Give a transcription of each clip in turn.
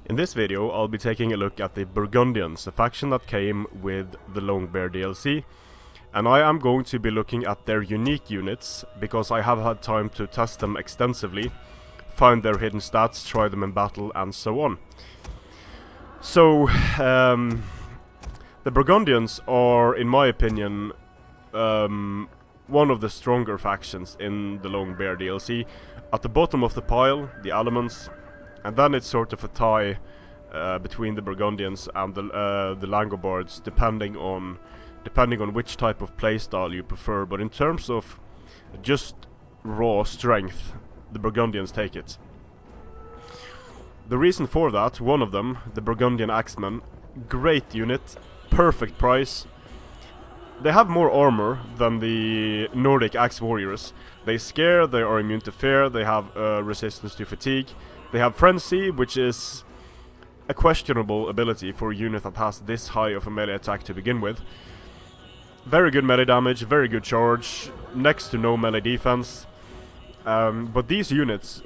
In this video I'll be taking a look at the Burgundians, a faction that came with the Longbear DLC, and I am going to be looking at their unique units because I have had time to test them extensively, find their hidden stats, try them in battle and so on. So, the Burgundians are, in my opinion, one of the stronger factions in the Longbear DLC. At the bottom of the pile, the elements, and then it's sort of a tie between the Burgundians and the Langobards, depending on which type of playstyle you prefer. But in terms of just raw strength, the Burgundians take it. The reason for that, one of them, the Burgundian Axman, great unit, perfect price. They have more armor than the Nordic Axe Warriors. They scare, they are immune to fear, they have resistance to fatigue. They have Frenzy, which is a questionable ability for a unit that has this high of a melee attack to begin with. Very good melee damage, very good charge, next to no melee defense. But these units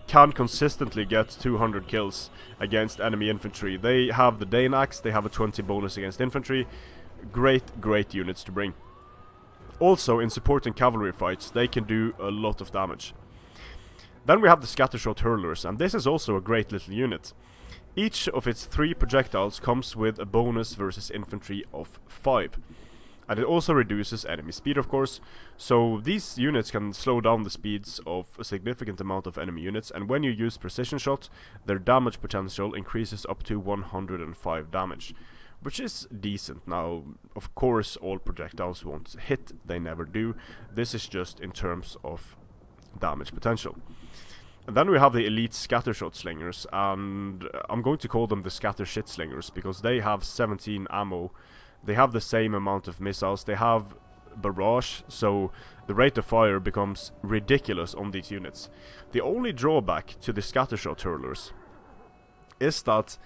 can consistently get 200 kills against enemy infantry. They have the Dane Axe, they have a 20 bonus against infantry. Great units to bring. Also, in supporting cavalry fights, they can do a lot of damage. Then we have the Scattershot hurlers, and this is also a great little unit. Each of its 3 projectiles comes with a bonus versus infantry of 5. And it also reduces enemy speed, of course, so these units can slow down the speeds of a significant amount of enemy units, and when you use precision shot, their damage potential increases up to 105 damage, which is decent. Now, of course, all projectiles won't hit, they never do. This is just in terms of damage potential. And then we have the elite Scattershot Slingers, and I'm going to call them the Scattershit Slingers because they have 17 ammo. They have the same amount of missiles, they have barrage, so the rate of fire becomes ridiculous on these units. The only drawback to the Scattershot hurlers is that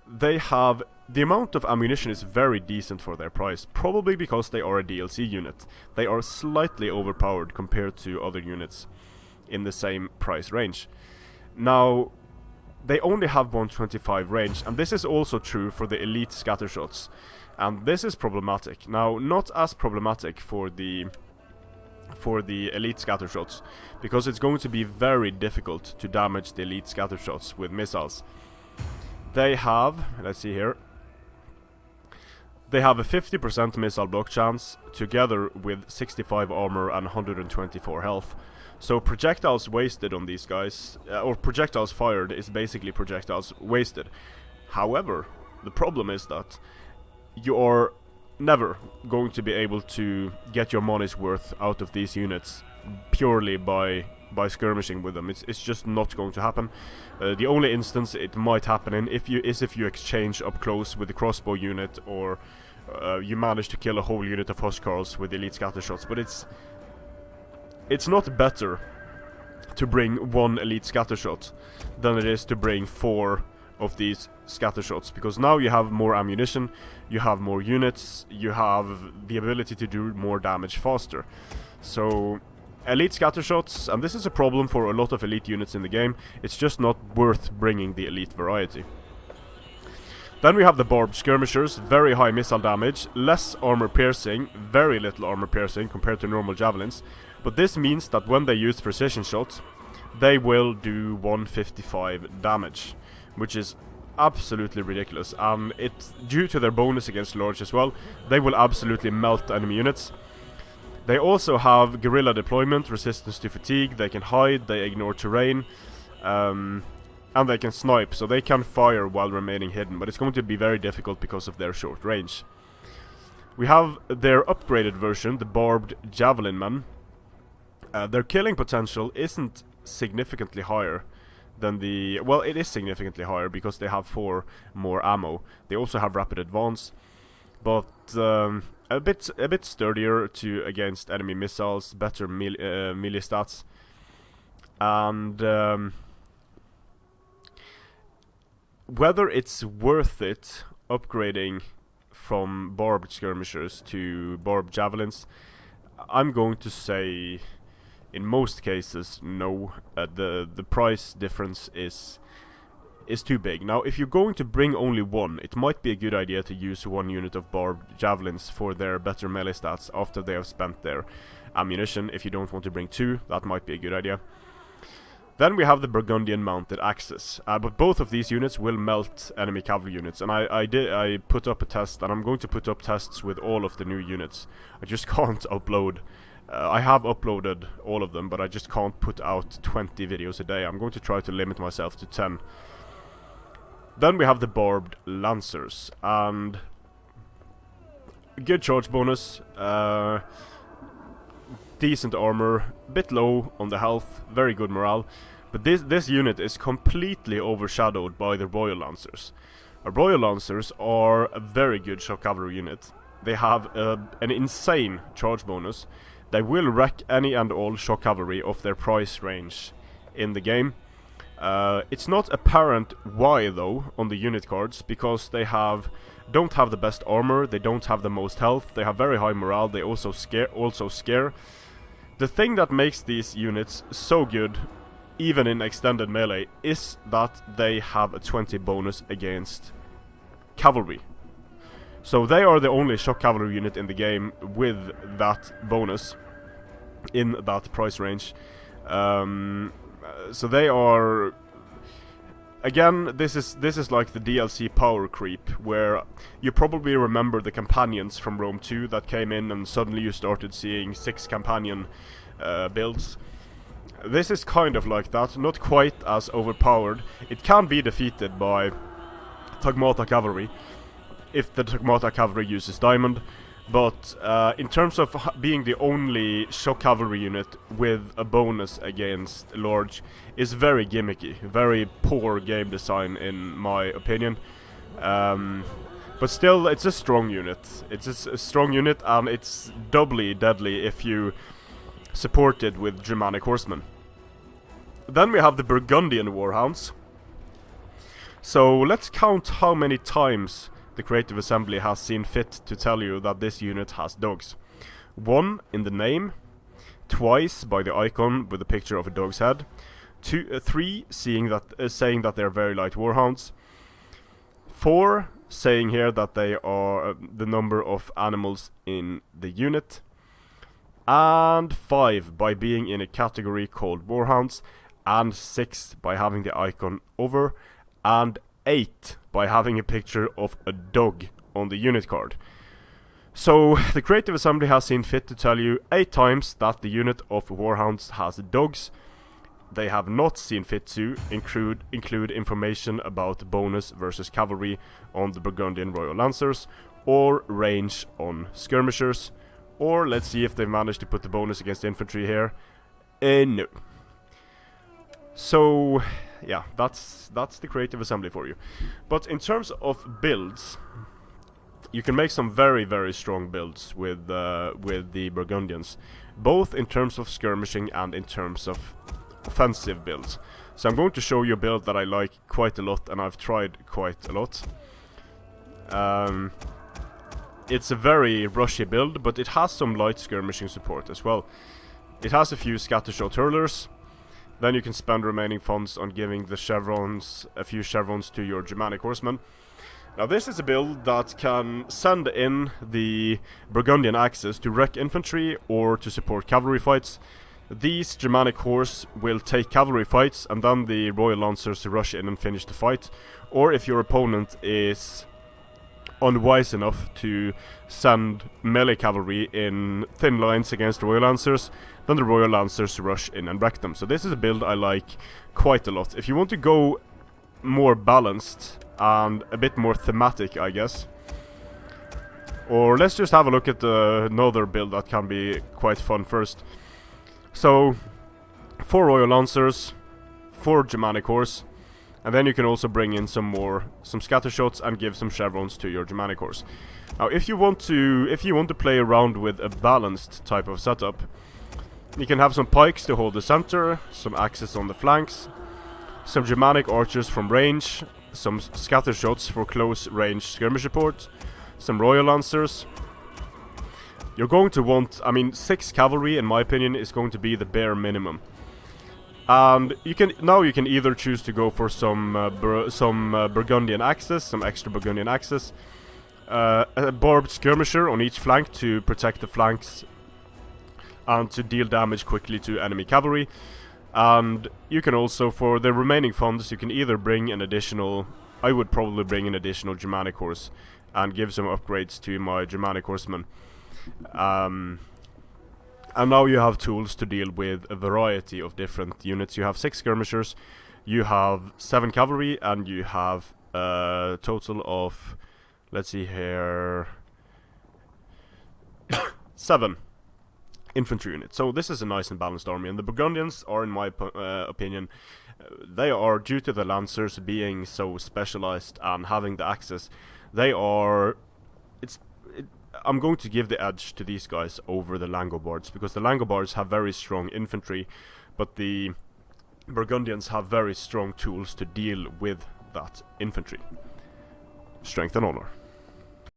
they have the amount of ammunition is very decent for their price, probably because they are a DLC unit. They are slightly overpowered compared to other units in the same price range. Now, they only have 125 range, and this is also true for the elite Scattershots, and this is problematic. Now, not as problematic for the elite Scattershots, because it's going to be very difficult to damage the elite Scattershots with missiles. They have, let's see here, they have a 50% missile block chance, together with 65 armor and 124 health. So projectiles wasted on these guys, or projectiles fired, is basically projectiles wasted. However, the problem is that you are never going to be able to get your money's worth out of these units purely by skirmishing with them. It's just not going to happen. The only instance it might happen in if you exchange up close with the crossbow unit, or you manage to kill a whole unit of Huskarls with elite Scattershots. But it's not better to bring 1 elite Scattershot than it is to bring 4 of these Scattershots, because now you have more ammunition, you have more units, you have the ability to do more damage faster. So elite Scattershots, and this is a problem for a lot of elite units in the game, it's just not worth bringing the elite variety. Then we have the Barbed Skirmishers, very high missile damage, less armor piercing, very little armor piercing compared to normal javelins, but this means that when they use precision shots, they will do 155 damage, which is absolutely ridiculous. It's due to their bonus against large as well. They will absolutely melt enemy units. They also have guerrilla deployment, resistance to fatigue, they can hide, they ignore terrain, and they can snipe, so they can fire while remaining hidden, but it's going to be very difficult because of their short range. We have their upgraded version, the Barbed Javelin men. Their killing potential isn't significantly higher than the... well, it is significantly higher because they have 4 more ammo. They also have rapid advance, but a bit sturdier against enemy missiles, better melee stats, and whether it's worth it upgrading from Barbed Skirmishers to Barbed Javelins, I'm going to say in most cases no. The price difference is is too big. Now, if you're going to bring only one, it might be a good idea to use one unit of Barbed Javelins for their better melee stats after they have spent their ammunition. If you don't want to bring two, that might be a good idea. Then we have the Burgundian mounted axes, but both of these units will melt enemy cavalry units, and I put up a test, and I'm going to put up tests with all of the new units. I just can't upload. I have uploaded all of them, but I just can't put out 20 videos a day. I'm going to try to limit myself to 10. Then we have the Barbed Lancers, and good charge bonus, decent armor, bit low on the health, very good morale, but this unit is completely overshadowed by the Royal Lancers. Royal Lancers are a very good shock cavalry unit. They have an insane charge bonus. They will wreck any and all shock cavalry of their price range in the game. It's not apparent why though on the unit cards, because they don't have the best armor, they don't have the most health, they have very high morale, they also scare. The thing that makes these units so good, even in extended melee, is that they have a 20 bonus against cavalry. So they are the only shock cavalry unit in the game with that bonus in that price range. So they are, again, this is like the DLC power creep, where you probably remember the companions from Rome 2 that came in and suddenly you started seeing 6 companion builds. This is kind of like that, not quite as overpowered. It can be defeated by Tagmata cavalry if the Tagmata cavalry uses diamond, but in terms of being the only shock cavalry unit with a bonus against large, is very gimmicky, very poor game design in my opinion. But still, it's a strong unit. It's a strong unit, and it's doubly deadly if you support it with Germanic Horsemen. Then we have the Burgundian War Hounds. So let's count how many times the Creative Assembly has seen fit to tell you that this unit has dogs. 1 in the name, twice by the icon with a picture of a dog's head, 3 saying that they're very light warhounds, 4 saying here that they are the number of animals in the unit, and 5 by being in a category called warhounds, and 6 by having the icon over, and 8 by having a picture of a dog on the unit card. So the Creative Assembly has seen fit to tell you 8 times that the unit of Warhounds has dogs. They have not seen fit to include information about bonus versus cavalry on the Burgundian Royal Lancers, or range on Skirmishers, or let's see if they managed to put the bonus against infantry here. No. So yeah, that's the Creative Assembly for you. But in terms of builds, you can make some very, very strong builds with the Burgundians, both in terms of skirmishing and in terms of offensive builds. So I'm going to show you a build that I like quite a lot, and I've tried quite a lot. It's a very rushy build, but it has some light skirmishing support as well. It has a few Scattershot hurlers. Then you can spend remaining funds on giving the chevrons, a few chevrons to your Germanic Horsemen. Now this is a build that can send in the Burgundian axes to wreck infantry or to support cavalry fights. These Germanic horse will take cavalry fights, and then the Royal Lancers rush in and finish the fight. Or if your opponent is unwise enough to send melee cavalry in thin lines against Royal Lancers, then the Royal Lancers rush in and wreck them. So this is a build I like quite a lot. If you want to go more balanced and a bit more thematic, I guess. Or let's just have a look at another build that can be quite fun first. So 4 Royal Lancers, 4 Germanic Horse, and then you can also bring in some Scattershots and give some chevrons to your Germanic Horse. Now if you want to play around with a balanced type of setup, you can have some pikes to hold the center, some axes on the flanks, some Germanic archers from range, some Scattershots for close range skirmish support, some Royal Lancers. You're going to want, 6 cavalry in my opinion is going to be the bare minimum. And you can either choose to go for some Burgundian axes, some extra Burgundian axes, a Barbed Skirmisher on each flank to protect the flanks and to deal damage quickly to enemy cavalry. And you can also, for the remaining funds, you can either bring an additional... I would probably bring an additional Germanic horse and give some upgrades to my Germanic Horsemen. And now you have tools to deal with a variety of different units. You have 6 skirmishers, you have 7 cavalry, and you have a total of, let's see here, 7 infantry units. So this is a nice and balanced army, and the Burgundians are, in my opinion, they are, due to the Lancers being so specialized and having the access, they are... I'm going to give the edge to these guys over the Langobards, because the Langobards have very strong infantry, but the Burgundians have very strong tools to deal with that infantry. Strength and honor.